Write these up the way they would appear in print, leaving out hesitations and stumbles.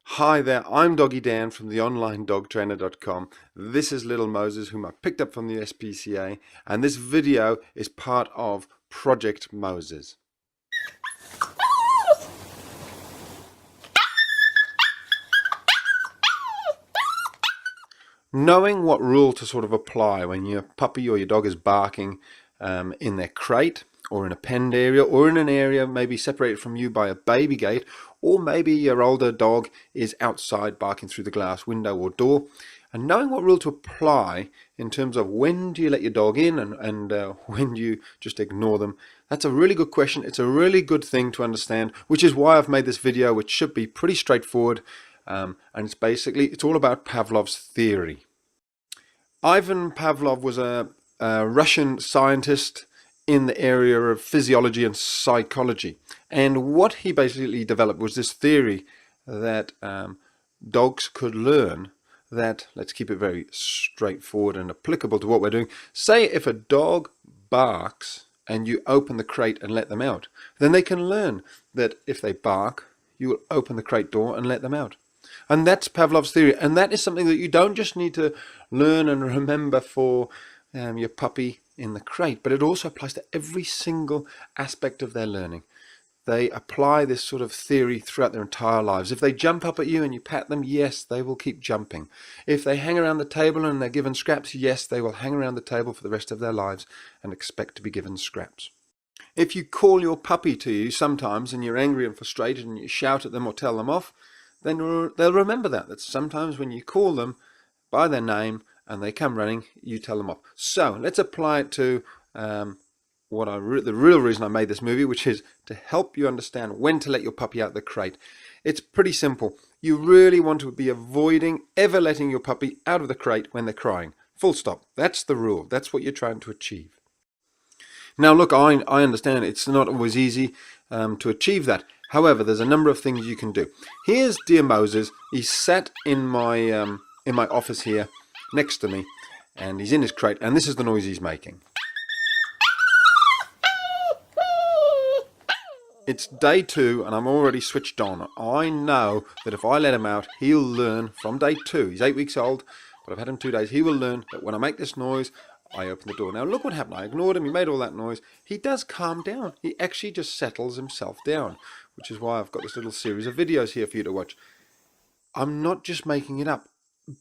Hi there, I'm Doggy Dan from the onlinedogtrainer.com. This is little Moses, whom I picked up from the SPCA, and this video is part of Project Moses. Knowing what rule to sort of apply when your puppy or your dog is barking in their crate, or in a penned area, or in an area maybe separated from you by a baby gate, or maybe your older dog is outside barking through the glass window or door, and knowing what rule to apply in terms of when do you let your dog in and when do you just ignore them. That's a really good question. It's a really good thing to understand, which is why I've made this video, which should be pretty straightforward, and it's all about Pavlov's theory. Ivan Pavlov was a Russian scientist in the area of physiology and psychology, and what he basically developed was this theory that dogs could learn that, let's keep it very straightforward and applicable to what we're doing. Say if a dog barks and you open the crate and let them out, then they can learn that if they bark, you will open the crate door and let them out. And that's Pavlov's theory, and that is something that you don't just need to learn and remember for your puppy in the crate, but it also applies to every single aspect of their learning. They apply this sort of theory throughout their entire lives. If they jump up at you and you pat them, yes, they will keep jumping. If they hang around the table and they're given scraps, yes, they will hang around the table for the rest of their lives and expect to be given scraps. If you call your puppy to you sometimes and you're angry and frustrated and you shout at them or tell them off, then they'll remember that sometimes when you call them by their name and they come running, you tell them off. So let's apply it to the real reason I made this movie, which is to help you understand when to let your puppy out of the crate. It's pretty simple. You really want to be avoiding ever letting your puppy out of the crate when they're crying. Full stop. That's the rule. That's what you're trying to achieve. Now look, I understand it's not always easy to achieve that. However, there's a number of things you can do. Here's dear Moses. He's sat in my office here next to me, and he's in his crate, and this is the noise he's making. It's day 2 and I'm already switched on. I know that if I let him out, he'll learn from day 2. He's 8 weeks old, but I've had him 2 days. He will learn that when I make this noise, I open the door. Now look what happened. I ignored him. He made all that noise. He does calm down. He actually just settles himself down, which is why I've got this little series of videos here for you to watch. I'm not just making it up,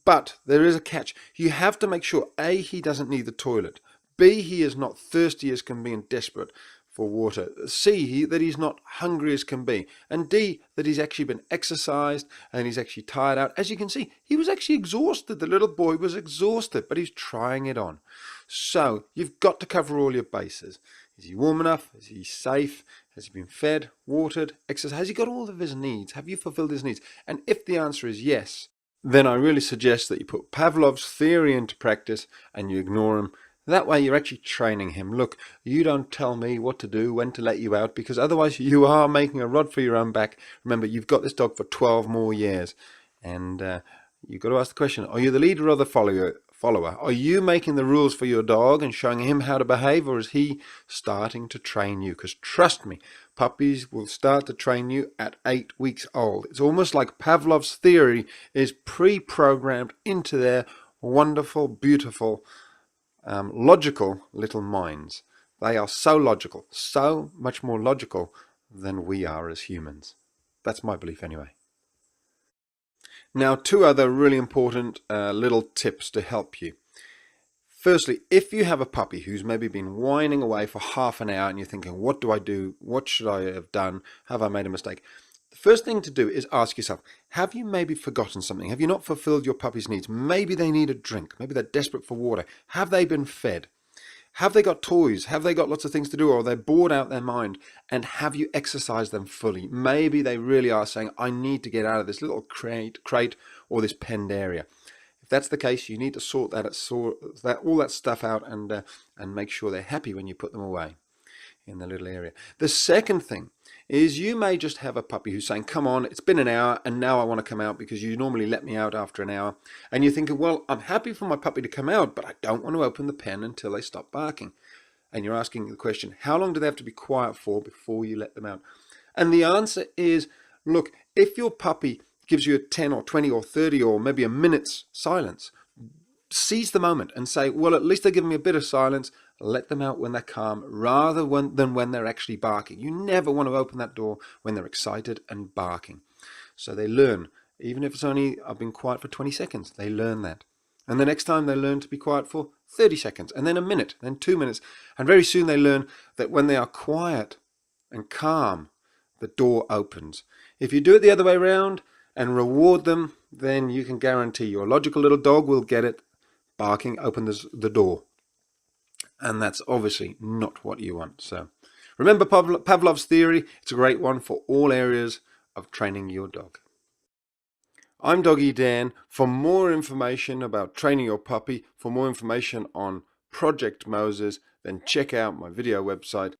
but there is a catch. You have to make sure, A, he doesn't need the toilet. B, he is not thirsty as can be and desperate for water. C, that he's not hungry as can be. And D, that he's actually been exercised and he's actually tired out. As you can see, he was actually exhausted. The little boy was exhausted, but he's trying it on. So you've got to cover all your bases. Is he warm enough? Is he safe? Has he been fed, watered, exercised? Has he got all of his needs? Have you fulfilled his needs? And if the answer is yes, then I really suggest that you put Pavlov's theory into practice and you ignore him. That way you're actually training him. Look, you don't tell me what to do, when to let you out, because otherwise you are making a rod for your own back. Remember, you've got this dog for 12 more years. And you've got to ask the question, are you the leader or the follower? Are you making the rules for your dog and showing him how to behave, or is he starting to train you? Because trust me, puppies will start to train you at 8 weeks old. It's almost like Pavlov's theory is pre-programmed into their wonderful, beautiful, logical little minds. They are so logical, so much more logical than we are as humans. That's my belief anyway. Now, 2 other really important little tips to help you. Firstly, if you have a puppy who's maybe been whining away for half an hour and you're thinking, what do I do? What should I have done? Have I made a mistake? The first thing to do is ask yourself, have you maybe forgotten something? Have you not fulfilled your puppy's needs? Maybe they need a drink. Maybe they're desperate for water. Have they been fed? Have they got toys? Have they got lots of things to do, or are they bored out their mind? And have you exercised them fully? Maybe they really are saying, I need to get out of this little crate or this penned area. If that's the case, you need to sort all that stuff out and make sure they're happy when you put them away in the little area. The second thing is you may just have a puppy who's saying, come on, it's been an hour and now I want to come out, because you normally let me out after an hour. And you're thinking, well, I'm happy for my puppy to come out, but I don't want to open the pen until they stop barking. And you're asking the question, how long do they have to be quiet for before you let them out? And the answer is, look, if your puppy gives you a 10 or 20 or 30 or maybe a minute's silence, seize the moment and say, well, at least they're giving me a bit of silence. Let them out when they're calm rather than when they're actually barking. You never want to open that door when they're excited and barking. So they learn, even if it's only, I've been quiet for 20 seconds, they learn that. And the next time they learn to be quiet for 30 seconds, and then a minute, then 2 minutes. And very soon they learn that when they are quiet and calm, the door opens. If you do it the other way around and reward them, then you can guarantee your logical little dog will get it. Barking opens the door. And that's obviously not what you want. So remember Pavlov's theory. It's a great one for all areas of training your dog. I'm Doggy Dan. For more information about training your puppy, for more information on Project Moses, then check out my video website